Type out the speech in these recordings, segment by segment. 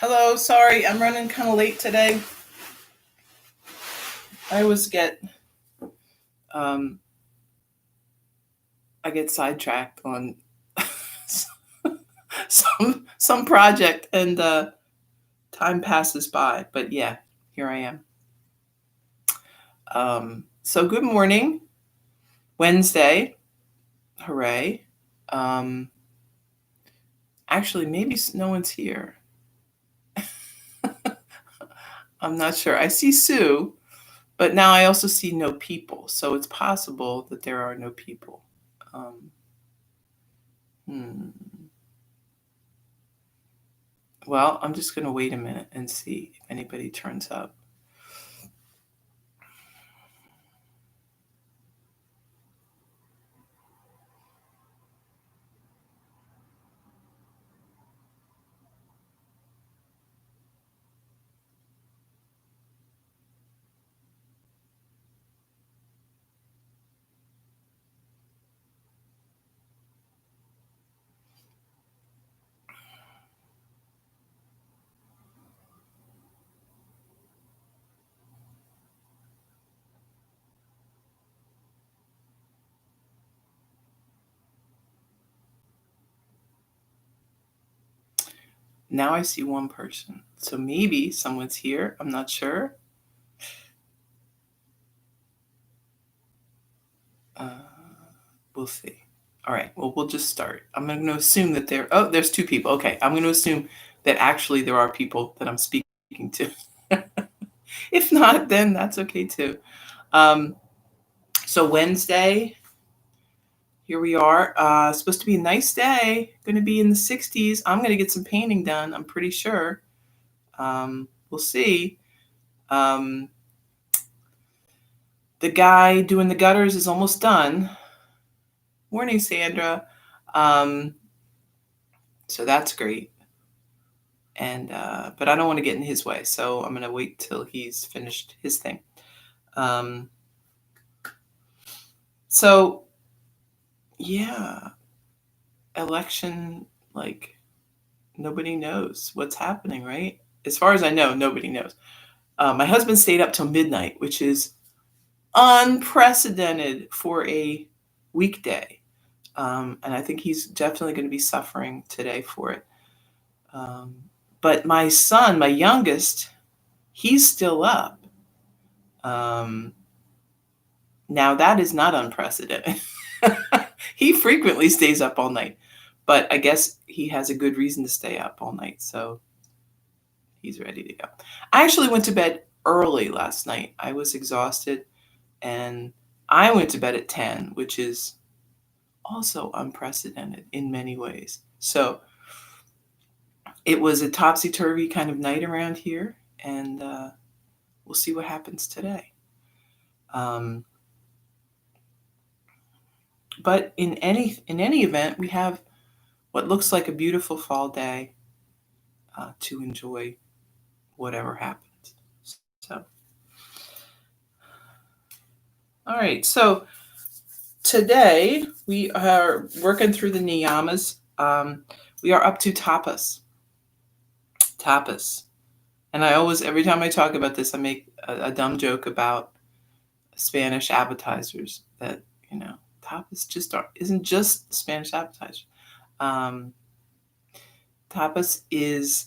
Hello, sorry, I'm running kind of late today. I always um, get sidetracked on some project, and time passes by. But yeah, here I am. So good morning, Wednesday, hooray! Um, Actually, maybe no one's here. I'm not sure. I see Sue, but now I also see no people, so it's possible that there are no people. Um, hmm. Well, I'm just going to wait a minute and see if anybody turns up. Now I see one person. So maybe someone's here. I'm not sure. Uh, we'll see. All right. Well, we'll just start. I'm going to assume that there's two people. Okay. I'm going to assume that actually there are people that I'm speaking to. If not, then that's okay too. Um, so Wednesday, here we are. Supposed to be a nice day. Going to be in the 60s. I'm going to get some painting done. I'm pretty sure. We'll see. Um, the guy doing the gutters is almost done. Morning, Sandra. Um, so that's great. And but I don't want to get in his way, so I'm gonna wait till he's finished his thing. Um, so yeah, election, like nobody knows what's happening, right? As far as I know, nobody knows. My husband stayed up till midnight, which is unprecedented for a weekday. And I think he's definitely going to be suffering today for it. Um, but my son, my youngest, he's still up. Um, Now that is not unprecedented. He frequently stays up all night, but I guess he has a good reason to stay up all night, so he's ready to go. I actually went to bed early last night. I was exhausted, and I went to bed at 10, which is also unprecedented in many ways. So it was a topsy-turvy kind of night around here, and we'll see what happens today. Um, but in any event, we have what looks like a beautiful fall day to enjoy whatever happens. So, all right. So today we are working through the niyamas. We are up to tapas. Tapas. And I always, every time I talk about this, I make a dumb joke about Spanish appetizers that, tapas isn't just Spanish appetizer. Um, Tapas is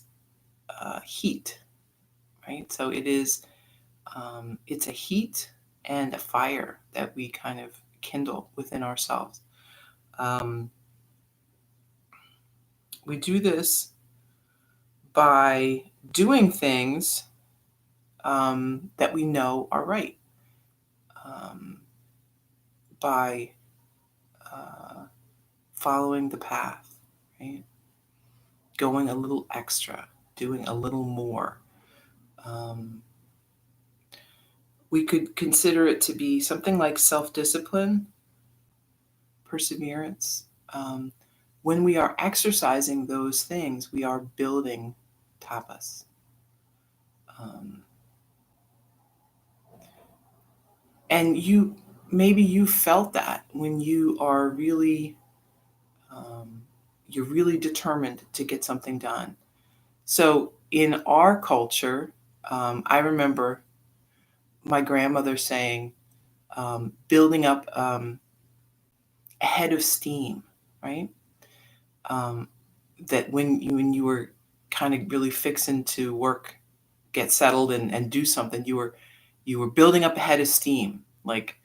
heat, right? So it's a heat and a fire that we kind of kindle within ourselves. Um, we do this by doing things that we know are right, um, by following the path, right? Going a little extra, doing a little more. Um, we could consider it to be something like self-discipline, perseverance. When we are exercising those things, we are building tapas. Um, and maybe you felt that when you are really you're really determined to get something done. So in our culture, I remember my grandmother saying, building up a head of steam, right? Um, that when you were kind of really fixing to work, get settled and do something, you were building up a head of steam. Like,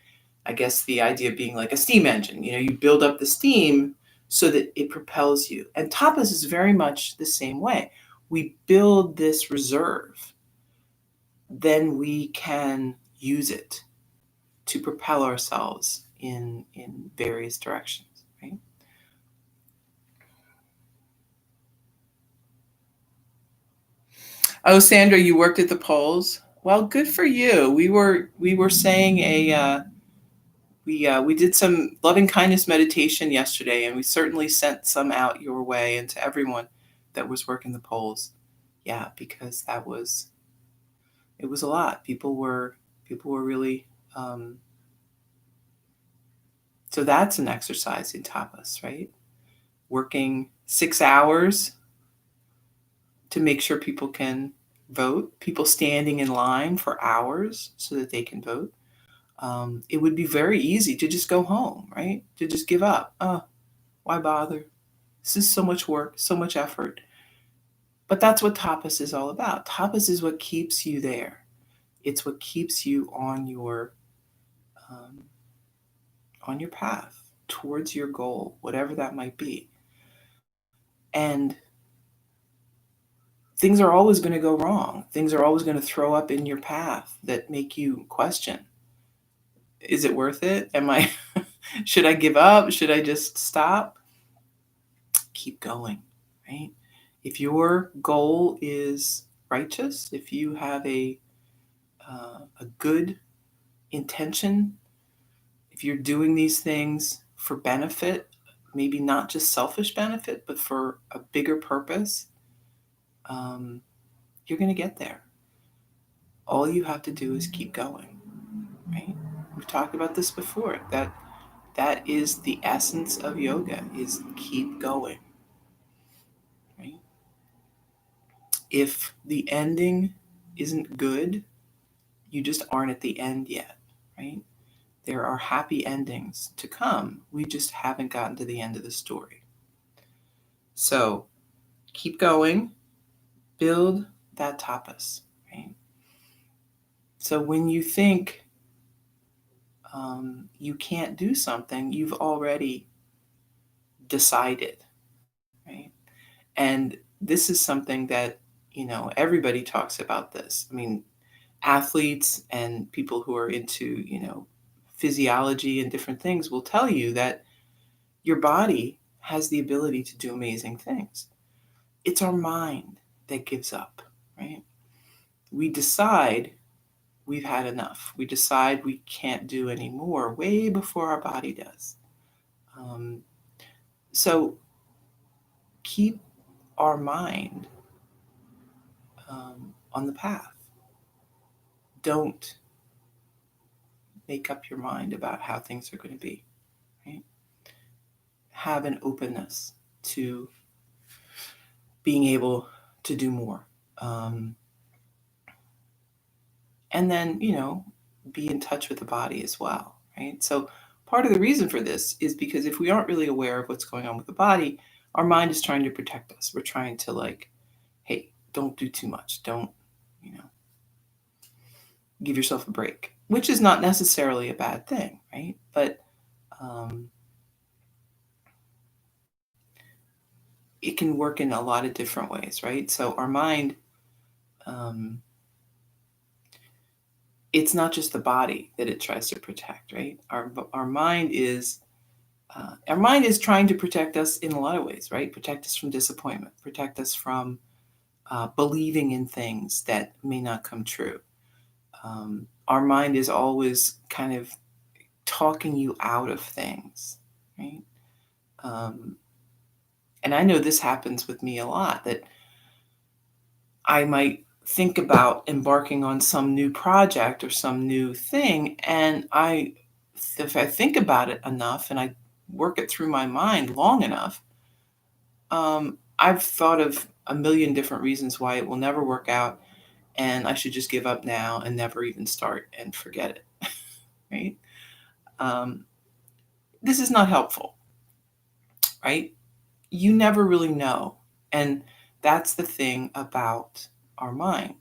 I guess the idea being like a steam engine. You build up the steam so that it propels you. And tapas is very much the same way. We build this reserve, then we can use it to propel ourselves in various directions, right? Oh, Sandra, you worked at the polls. Well, good for you. We were saying we did some loving kindness meditation yesterday, and we certainly sent some out your way and to everyone that was working the polls. Yeah, because it was a lot. People were really so that's an exercise in tapas, right? Working 6 hours to make sure people can vote, people standing in line for hours so that they can vote. It would be very easy to just go home, right? To just give up. Oh, why bother? This is so much work, so much effort. But that's what tapas is all about. Tapas is what keeps you there. It's what keeps you um, on your path towards your goal, whatever that might be. And things are always going to go wrong. Things are always going to throw up in your path that make you question, is it worth it? Am I should I give up? Should I just stop? Keep going, right? If your goal is righteous, if you have a good intention, if you're doing these things for benefit, maybe not just selfish benefit, but for a bigger purpose, um, you're going to get there. All you have to do is keep going, right? We've talked about this before. That is the essence of yoga: is keep going, right? If the ending isn't good, you just aren't at the end yet, right? There are happy endings to come. We just haven't gotten to the end of the story. So keep going, build that tapas, right? So when you think you can't do something, you've already decided, right? And this is something that, everybody talks about this. I mean, athletes and people who are into, physiology and different things will tell you that your body has the ability to do amazing things. It's our mind that gives up, right? We decide we've had enough. We decide we can't do anymore way before our body does. Um, so keep our mind on the path. Don't make up your mind about how things are going to be, right? Have an openness to being able to do more. Um, and then, be in touch with the body as well, right? So part of the reason for this is because if we aren't really aware of what's going on with the body, our mind is trying to protect us. We're trying to, like, hey, don't do too much. Don't, you know, give yourself a break, which is not necessarily a bad thing, right? But um, it can work in a lot of different ways, right? So our mind, um, it's not just the body that it tries to protect, right? Our mind is trying to protect us in a lot of ways, right? Protect us from disappointment, protect us from believing in things that may not come true. Our mind is always kind of talking you out of things, right? Um, and I know this happens with me a lot, that I might think about embarking on some new project or some new thing, and if I think about it enough and I work it through my mind long enough, I've thought of a million different reasons why it will never work out, and I should just give up now and never even start and forget it, right? Um, this is not helpful, right? You never really know. And that's the thing about our mind,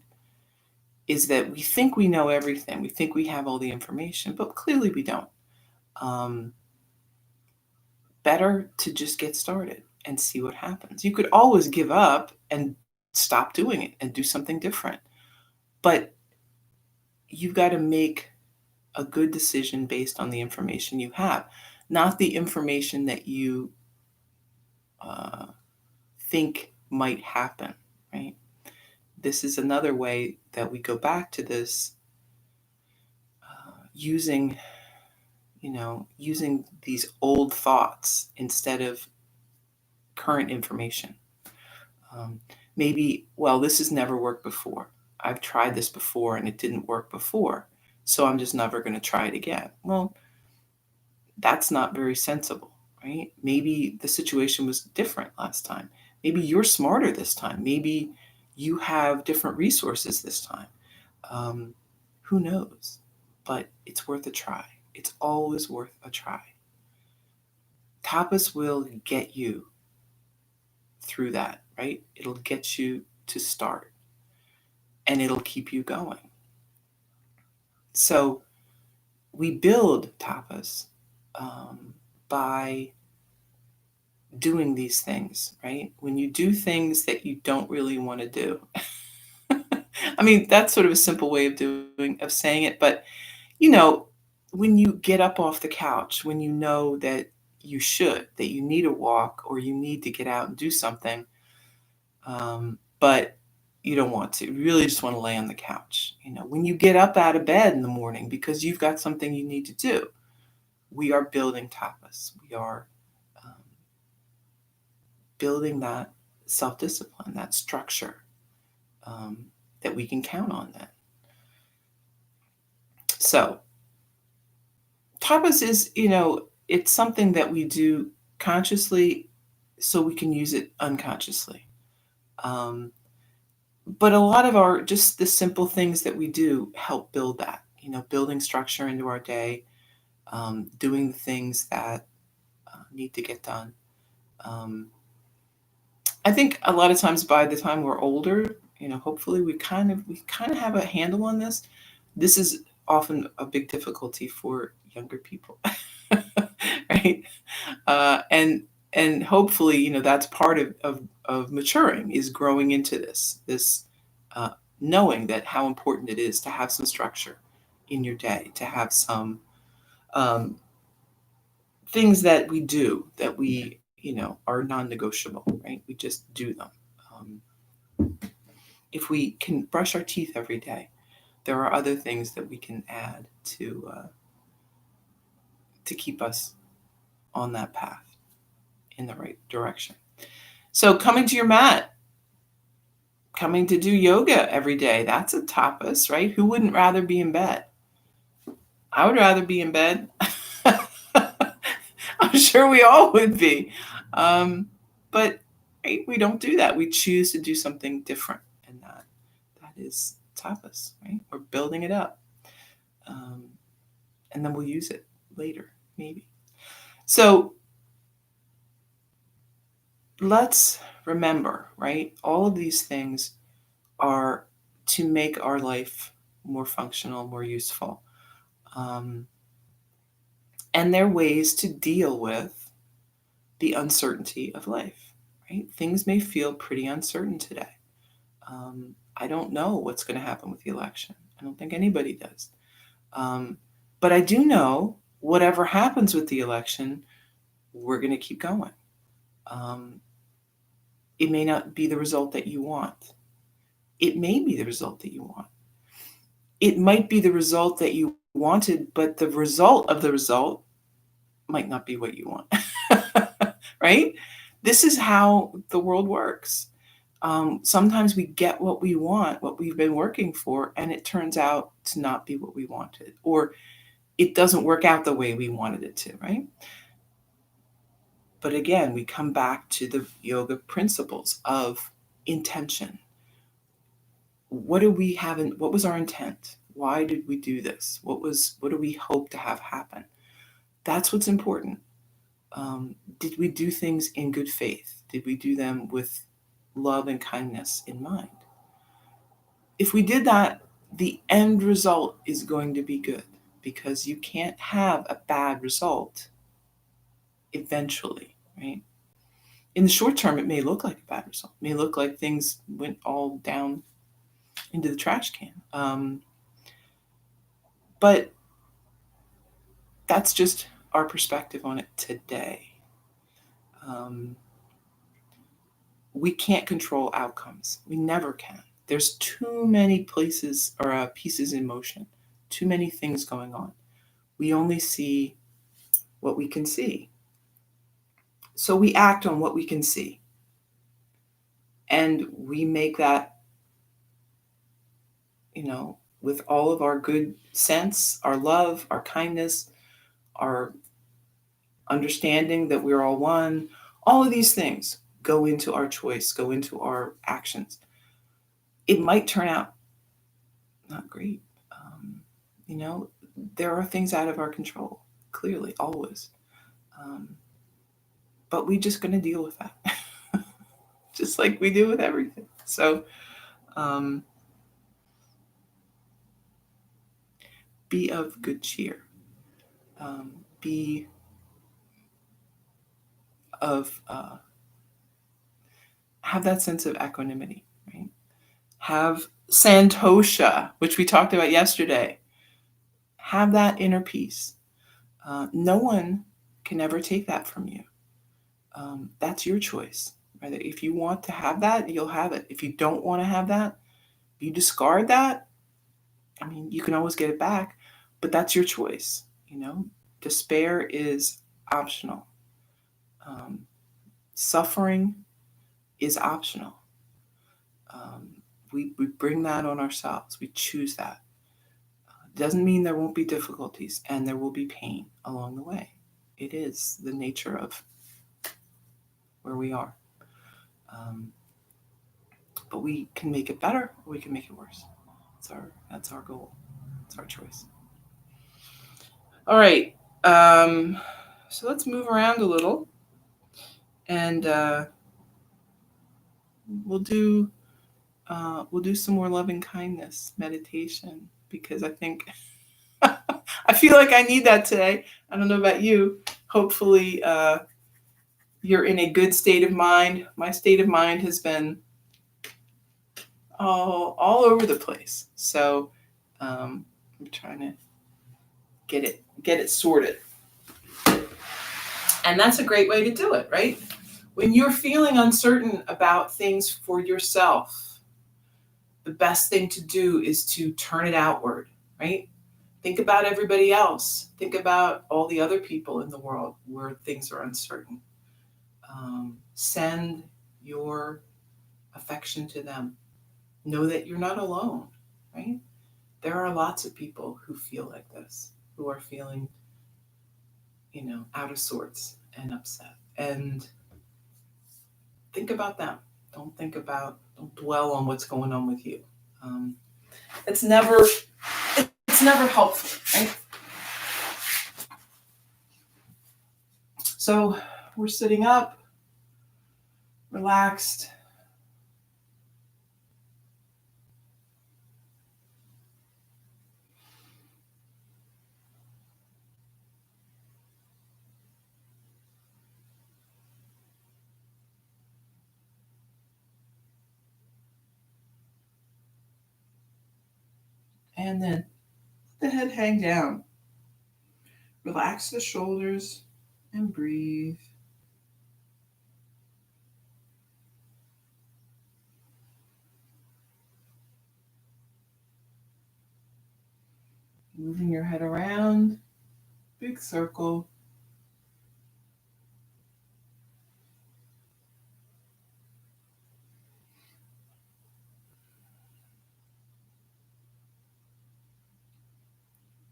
is that we think we know everything. We think we have all the information, but clearly we don't. Um, Better to just get started and see what happens. You could always give up and stop doing it and do something different. But you've got to make a good decision based on the information you have, not the information that you uh, think might happen, right? This is another way that we go back to this, using, using these old thoughts instead of current information. Um, Maybe, well, this has never worked before. I've tried this before and it didn't work before, so I'm just never going to try it again. Well, that's not very sensible, right? Maybe the situation was different last time. Maybe you're smarter this time. Maybe you have different resources this time. Um, who knows? But it's worth a try. It's always worth a try. Tapas will get you through that, right? It'll get you to start and it'll keep you going. So we build tapas by doing these things, right? When you do things that you don't really want to do. I mean, that's sort of a simple way of saying it, but you know, when you get up off the couch, when you know that that you need a walk or you need to get out and do something, but you don't want to. You really just want to lay on the couch. When you get up out of bed in the morning because you've got something you need to do, we are building tapas. We are building that self-discipline, that structure, that we can count on then. So tapas is, it's something that we do consciously so we can use it unconsciously. But a lot of just the simple things that we do help build that, building structure into our day, doing the things that need to get done. I think a lot of times by the time we're older, hopefully we kind of have a handle on this. This is often a big difficulty for younger people, right? And hopefully, that's part of maturing, is growing into this knowing that how important it is to have some structure in your day, to have some um, things that we do that we are non-negotiable, right? We just do them. If we can brush our teeth every day, there are other things that we can add to keep us on that path in the right direction. So coming to your mat, coming to do yoga every day, that's a tapas, right? Who wouldn't rather be in bed? I would rather be in bed. I'm sure we all would be. But right, we don't do that. We choose to do something different. And that is tapas, right? We're building it up. And then we'll use it later, maybe. So let's remember, right? All of these things are to make our life more functional, more useful. And they're ways to deal with the uncertainty of life, right? Things may feel pretty uncertain today. I don't know what's going to happen with the election. I don't think anybody does. But I do know whatever happens with the election, we're going to keep going. It may not be the result that you want. It may be the result that you want. It might be the result that you wanted, but the result of the result might not be what you want. Right? This is how the world works. Sometimes we get what we want, what we've been working for, and it turns out to not be what we wanted, or it doesn't work out the way we wanted it to, right? But again, we come back to the yoga principles of intention. What do we have what was our intent? Why did we do this? What do we hope to have happen? That's what's important. Did we do things in good faith? Did we do them with love and kindness in mind? If we did that, the end result is going to be good, because you can't have a bad result eventually, right? In the short term, it may look like a bad result. It may look like things went all down into the trash can. But that's just our perspective on it today. We can't control outcomes. We never can. There's too many places or pieces in motion, too many things going on. We only see what we can see. So we act on what we can see. And we make that, with all of our good sense, our love, our kindness, our understanding that we're all one, all of these things go into our choice, go into our actions. It might turn out not great. There are things out of our control, clearly, always. But we're just going to deal with that, just like we do with everything. So be of good cheer. Be of, have that sense of equanimity, right? Have santosha, which we talked about yesterday. Have that inner peace. No one can ever take that from you. That's your choice. Right? If you want to have that, you'll have it. If you don't want to have that, if you discard that, you can always get it back, but that's your choice. Despair is optional. Suffering is optional. We bring that on ourselves. We choose that. Doesn't mean there won't be difficulties, and there will be pain along the way. It is the nature of where we are. But we can make it better, or we can make it worse. That's our goal. It's our choice. All right. So let's move around a little, and we'll do some more loving kindness meditation, because I think I feel like I need that today. I don't know about you. Hopefully, you're in a good state of mind. My state of mind has been all over the place. So I'm trying to get it sorted. And that's a great way to do it, right? When you're feeling uncertain about things for yourself, the best thing to do is to turn it outward, right? Think about everybody else. Think about all the other people in the world where things are uncertain. Send your affection to them. Know that you're not alone, right? There are lots of people who feel like this, who are feeling, out of sorts and upset. And think about them. Don't dwell on what's going on with you. It's never helpful, right? So we're sitting up, relaxed. And then let the head hang down. Relax the shoulders and breathe. Moving your head around, big circle.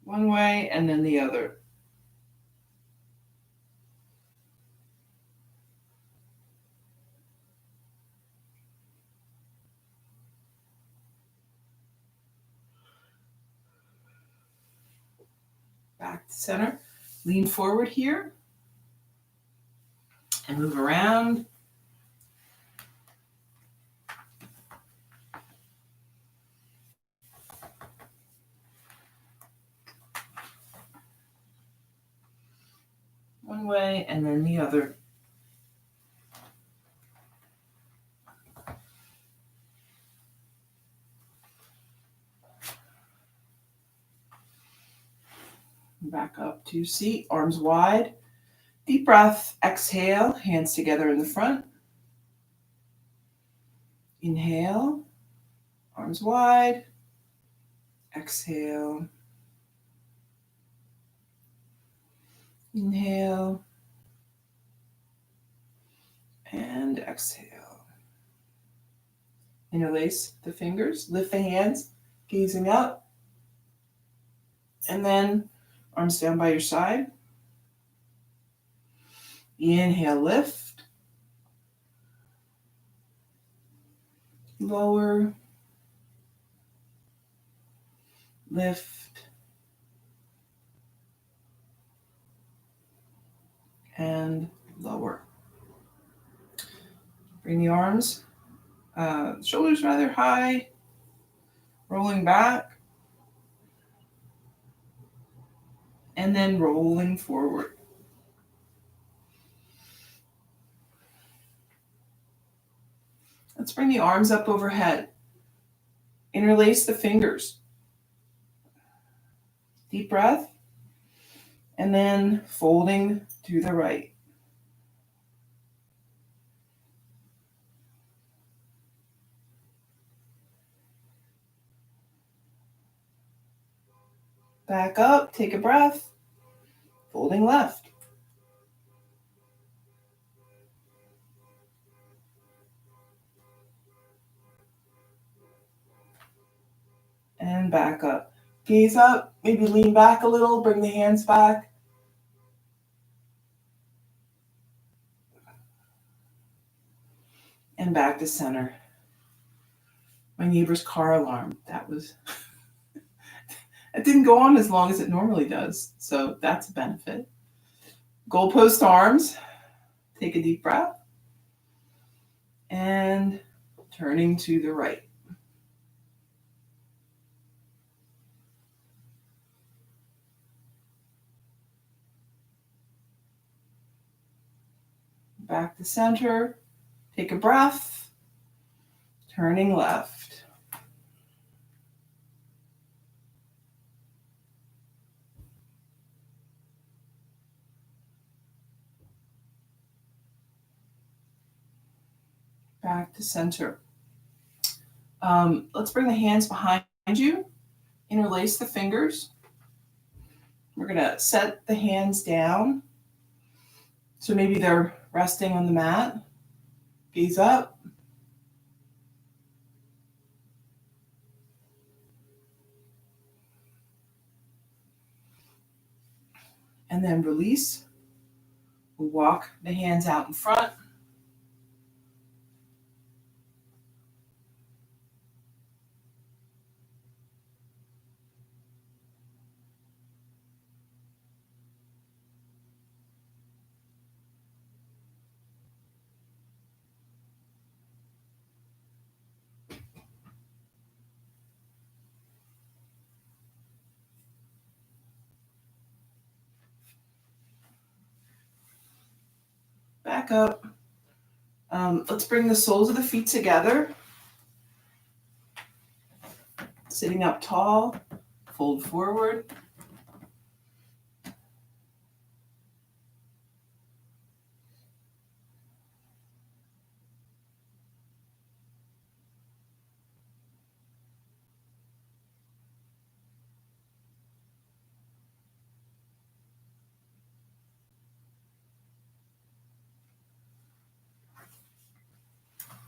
One way and then the other. Back to center. Lean forward here and move around. One way and then the other. Back up to seat, arms wide. Deep breath, exhale, hands together in the front. Inhale, arms wide. Exhale. Inhale. And exhale. Interlace the fingers, lift the hands, gazing up. And then arms down by your side. Inhale, lift. Lower. Lift. And lower. Bring the arms, shoulders rather high, rolling back. And then rolling forward. Let's bring the arms up overhead. Interlace the fingers. Deep breath. And then folding to the right. Back up, take a breath. Folding left. And back up. Gaze up, maybe lean back a little, bring the hands back. And back to center. My neighbor's car alarm, it didn't go on as long as it normally does, so that's a benefit. Goalpost arms, take a deep breath. And turning to the right. Back to center. Take a breath. Turning left. Back to center. Let's bring the hands behind you. Interlace the fingers. We're going to set the hands down. So maybe they're resting on the mat. Gaze up. And then release. We'll walk the hands out in front. Back up. Let's bring the soles of the feet together. Sitting up tall, fold forward.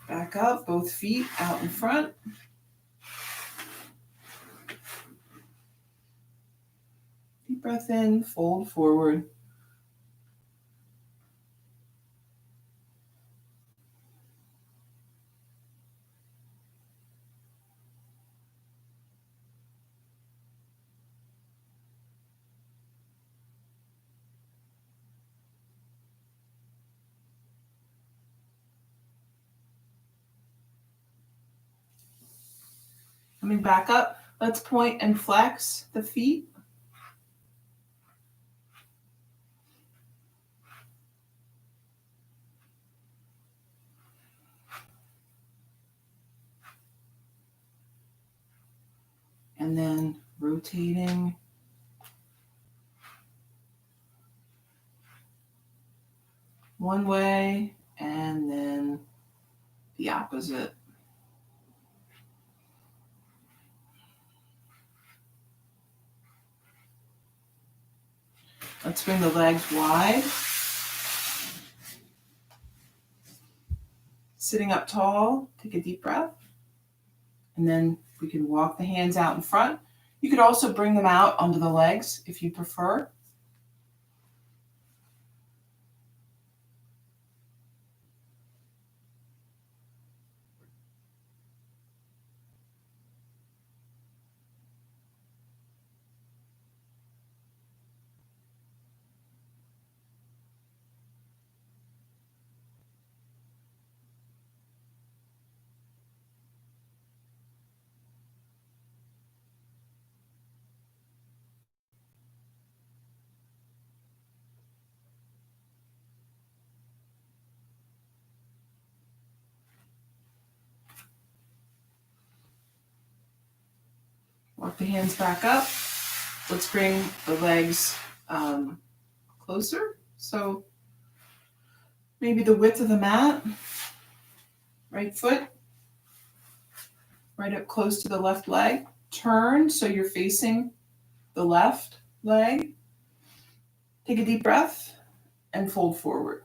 Back up, both feet out in front. Deep breath in, fold forward. Coming back up, let's point and flex the feet. And then rotating. One way and then the opposite. Let's bring the legs wide. Sitting up tall, take a deep breath. And then we can walk the hands out in front. You could also bring them out onto the legs if you prefer. Walk the hands back up. Let's bring the legs closer. So maybe the width of the mat. Right foot right up close to the left leg. Turn so you're facing the left leg. Take a deep breath and fold forward.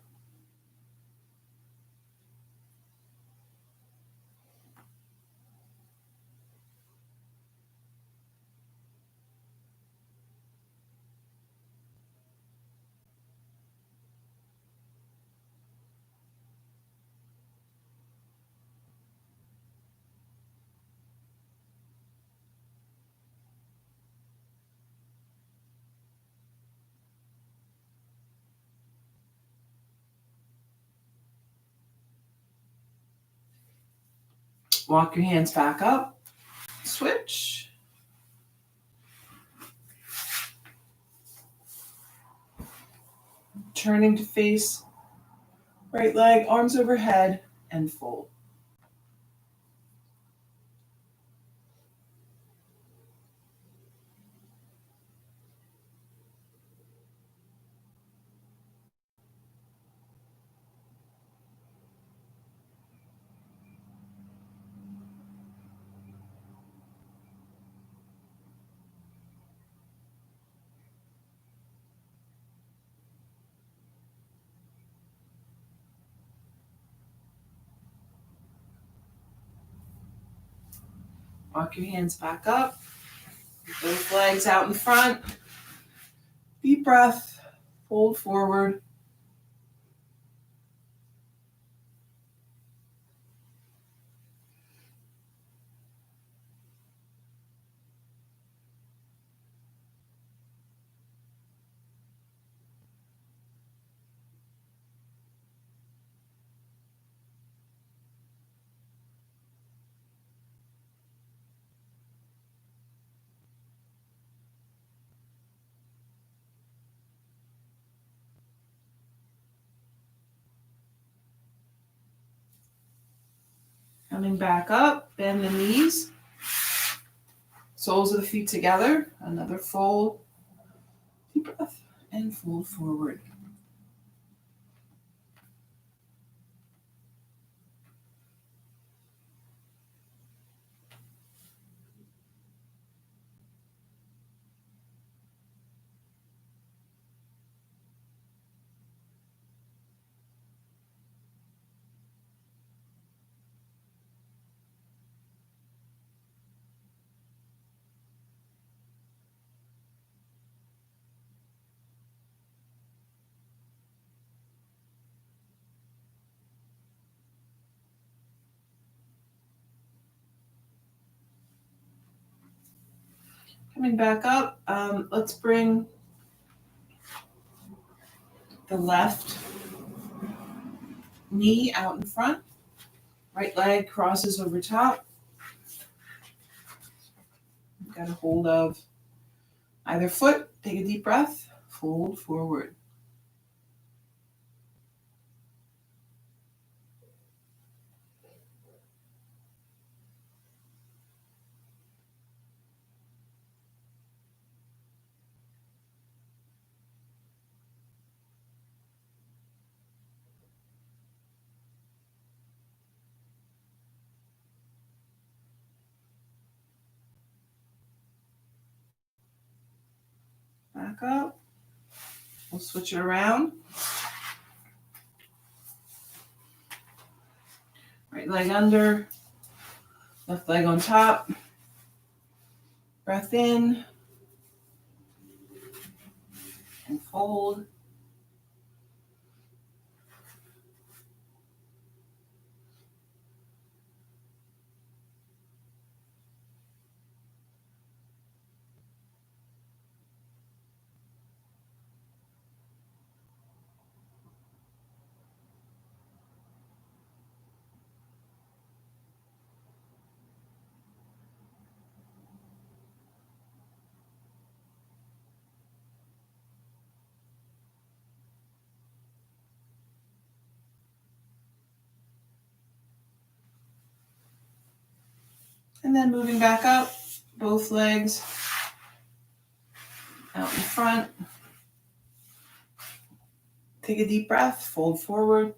Walk your hands back up. Switch. Turning to face right leg, arms overhead, and fold. Walk your hands back up. Both legs out in front. Deep breath. Fold forward. Coming back up, bend the knees. Soles of the feet together. Another fold. Deep breath and fold forward. Coming back up, let's bring the left knee out in front. Right leg crosses over top. got a hold of either foot. Take a deep breath, fold forward. Back up. We'll switch it around. Right leg under, left leg on top. Breath in and fold. And then moving back up, both legs out in front. Take a deep breath, fold forward.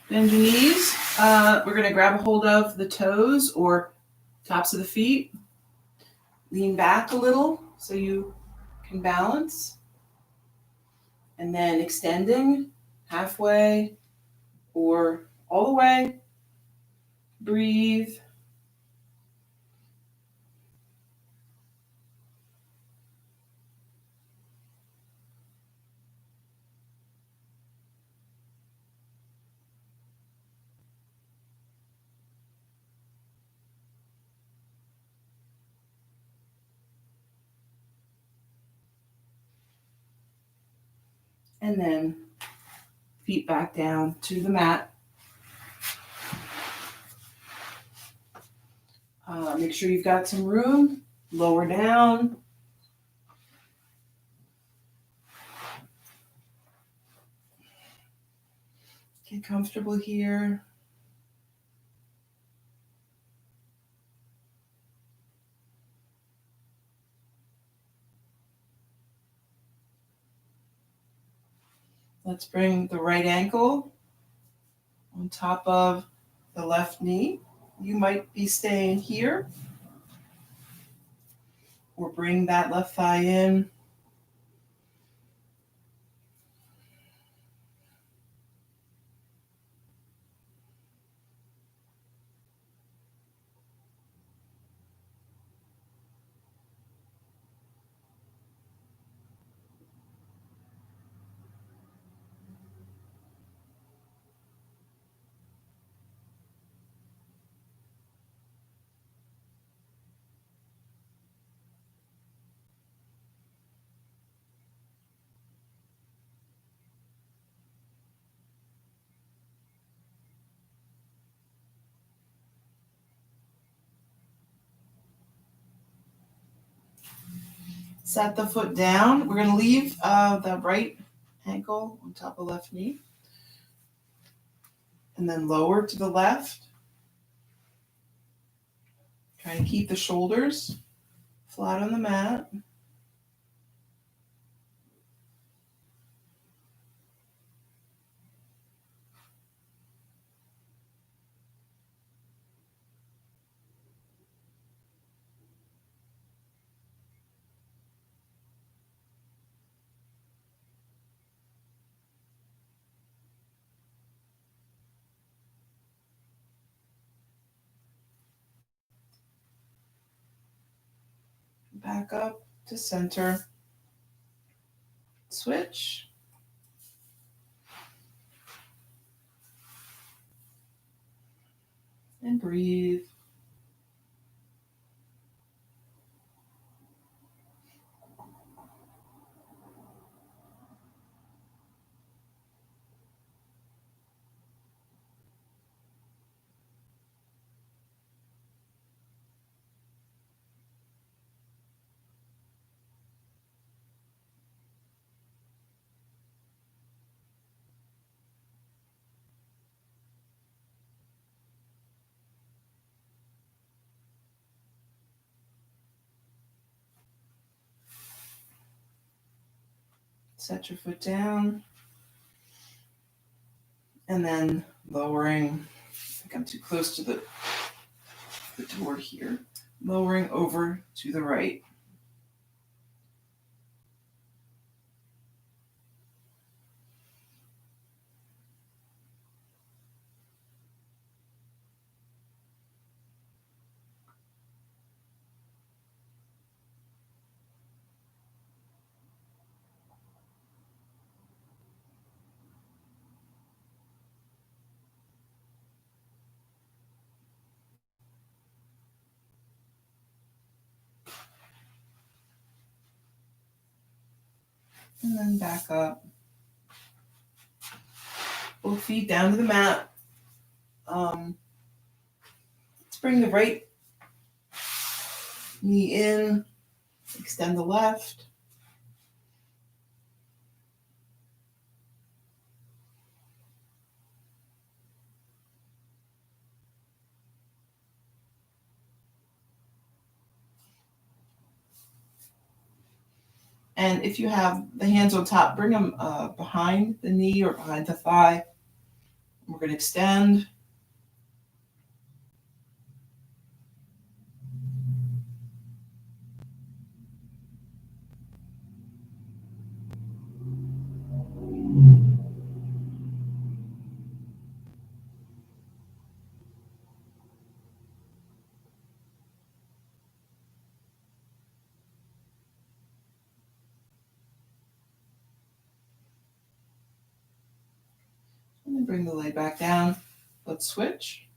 Bend your knees. We're going to grab a hold of the toes or tops of the feet. Lean back a little so you can balance. And then extending halfway or all the way. Breathe. And then feet back down to the mat. Make sure you've got some room. Lower down. Get comfortable here. Let's bring the right ankle on top of the left knee. You might be staying here, or bring that left thigh in. Set the foot down. We're going to leave the right ankle on top of left knee. And then lower to the left. Try to keep the shoulders flat on the mat. Back up to center. Switch. And breathe. Set your foot down. And then lowering, I think I'm too close to the door here. Lowering over to the right. And then back up. Both feet down to the mat. Let's bring the right knee in. Extend the left. And if you have the hands on top, bring them behind the knee or behind the thigh. We're going to extend. And then bring the leg back down. Let's switch.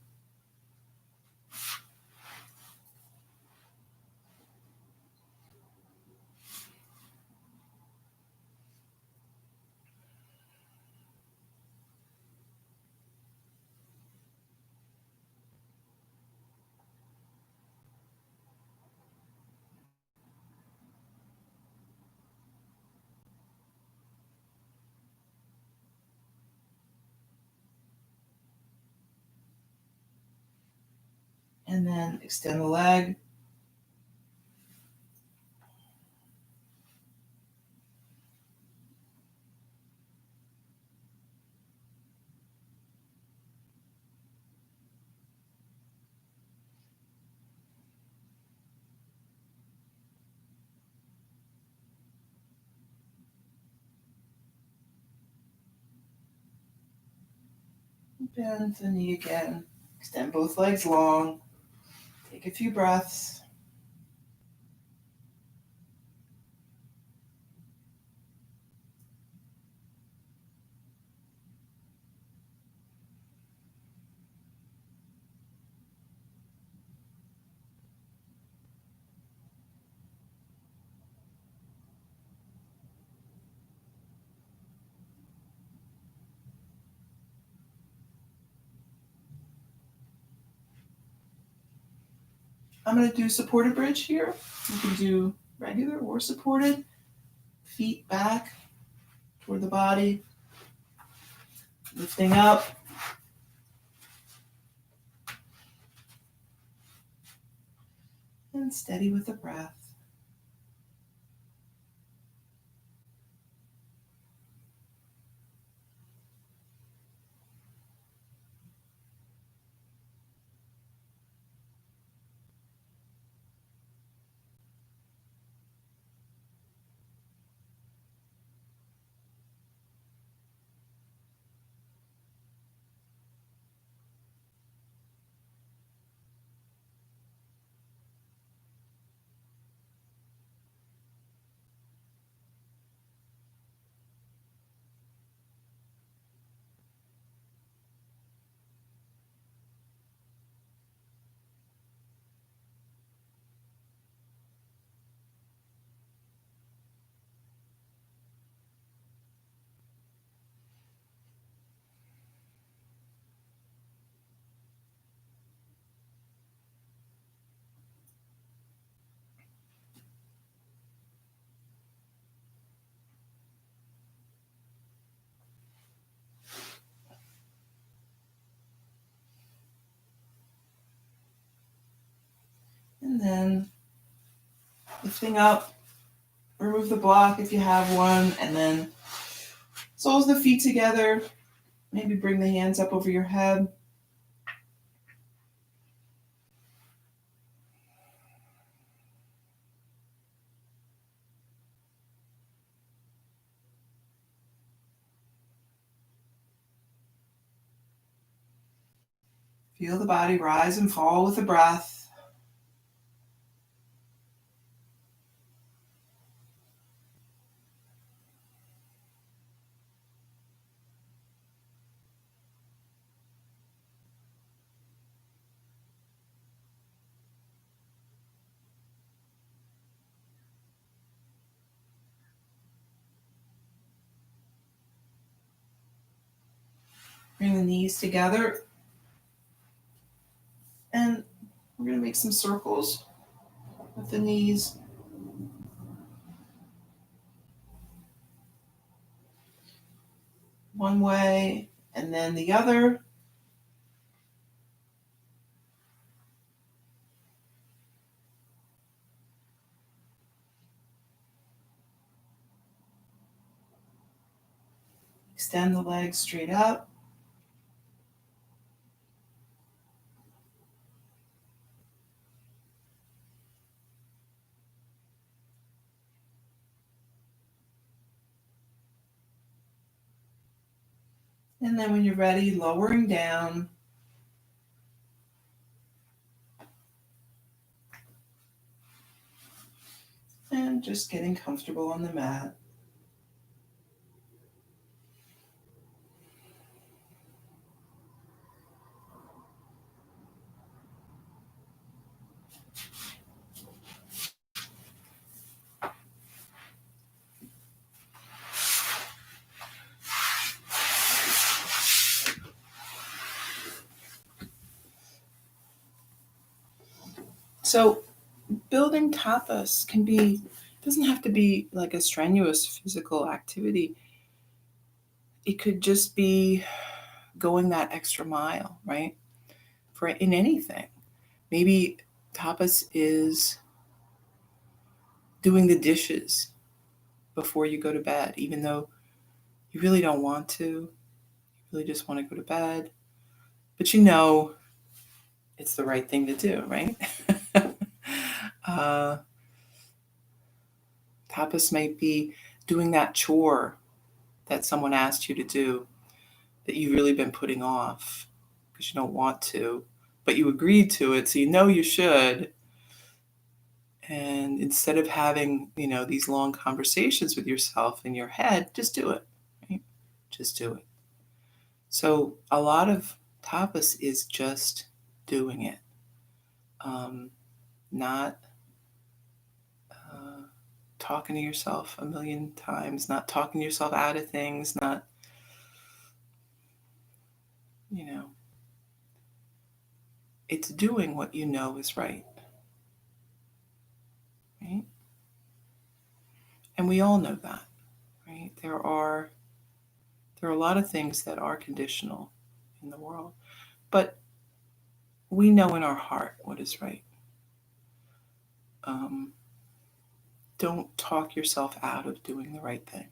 And then extend the leg. Bend the knee again. Extend both legs long. Take a few breaths. I'm going to do supported bridge here. You can do regular or supported. Feet back toward the body. Lifting up. And steady with the breath. And then lifting up, remove the block if you have one, and then soles of the feet together. Maybe bring the hands up over your head. Feel the body rise and fall with the breath. Bring the knees together. And we're going to make some circles with the knees. One way and then the other. Extend the legs straight up. And then when you're ready, lowering down. And just getting comfortable on the mat. So building tapas doesn't have to be like a strenuous physical activity. It could just be going that extra mile, right? For in anything. Maybe tapas is doing the dishes before you go to bed, even though you really don't want to. You really just want to go to bed. But you know it's the right thing to do, right? uh, Tapas might be doing that chore that someone asked you to do that you've really been putting off because you don't want to, but you agreed to it, so you know you should. And instead of having, these long conversations with yourself in your head, just do it, right? Just do it. So a lot of tapas is just doing it, not talking to yourself a million times, not talking yourself out of things, not, it's doing what you know is right, right? And we all know that, right? There are a lot of things that are conditional in the world, but we know in our heart what is right. Um, don't talk yourself out of doing the right thing.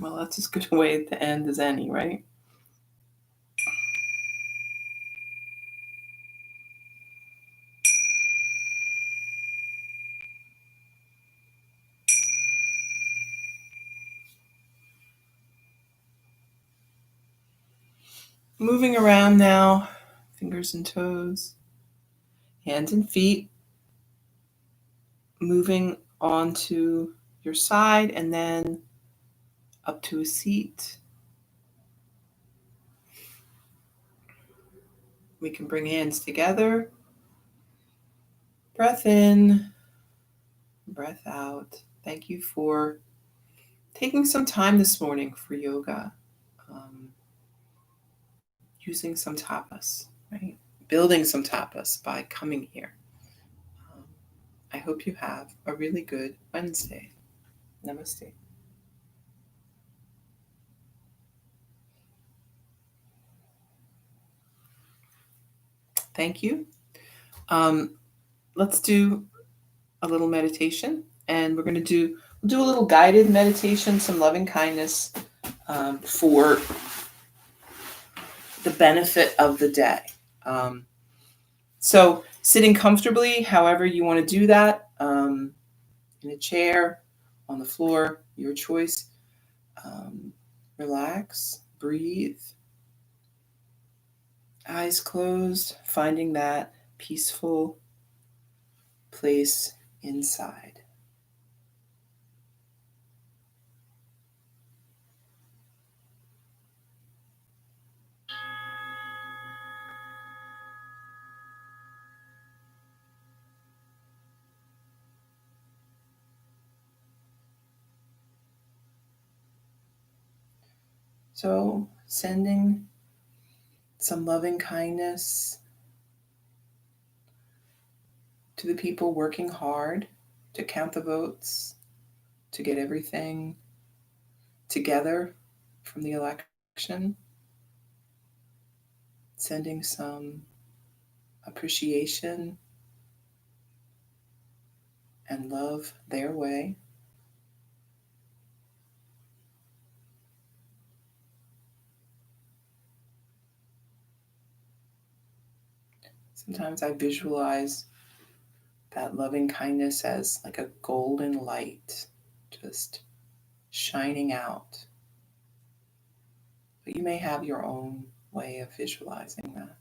Well, that's as good a way to end as any, right? Moving around now, fingers and toes, hands and feet, moving onto your side and then up to a seat. We can bring hands together. Breath in, breath out. Thank you for taking some time this morning for yoga, um, using some tapas, right? Building some tapas by coming here. Um, I hope you have a really good Wednesday. Namaste. Thank you. Let's do a little meditation, and we'll do a little guided meditation, some loving kindness for the benefit of the day. So sitting comfortably, however you want to do that, in a chair, on the floor, your choice. Relax, breathe, eyes closed, finding that peaceful place inside. So sending some loving kindness to the people working hard to count the votes, to get everything together from the election, sending some appreciation and love their way. Sometimes I visualize that loving kindness as like a golden light, just shining out. But you may have your own way of visualizing that.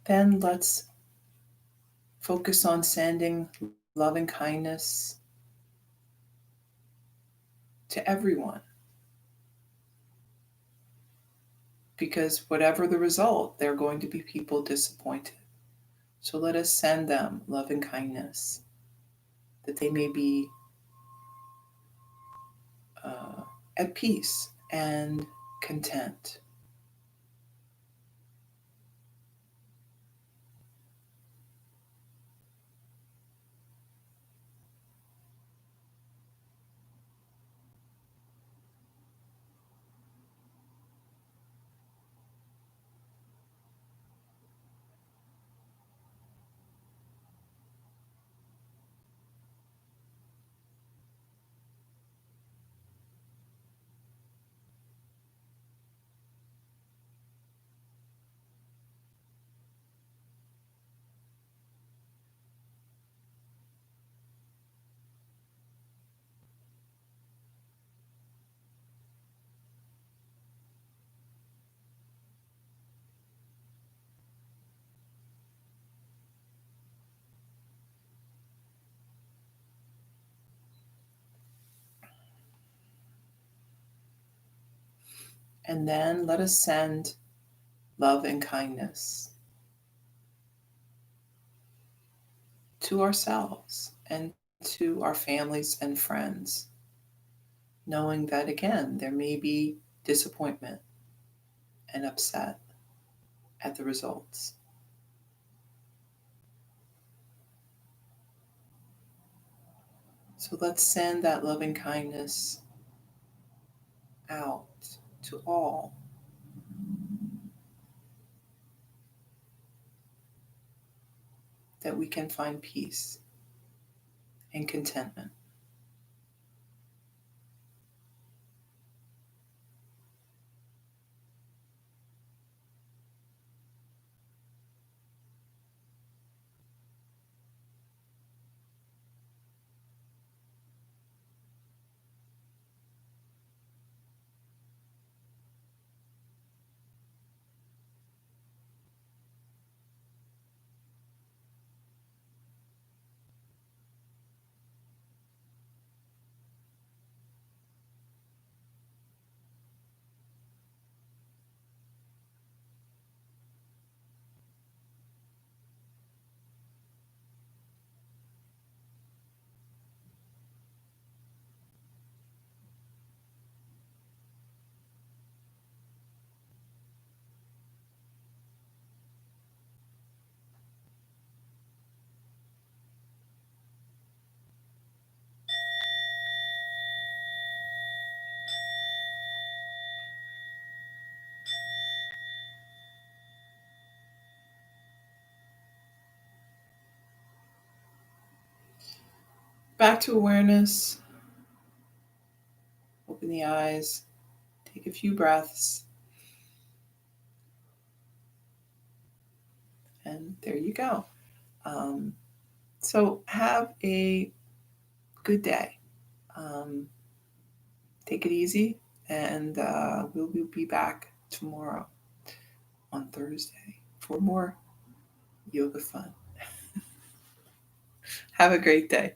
Then let's focus on sending loving kindness to everyone. Because whatever the result, there are going to be people disappointed. So let us send them loving kindness that they may be uh, at peace and content. And then let us send love and kindness to ourselves and to our families and friends, knowing that again, there may be disappointment and upset at the results. So let's send that loving kindness out to all, that we can find peace and contentment. Back to awareness. Open the eyes. Take a few breaths. And there you go. Um, so have a good day. Um, Take it easy, and we'll be back tomorrow on Thursday for more yoga fun. Have a great day.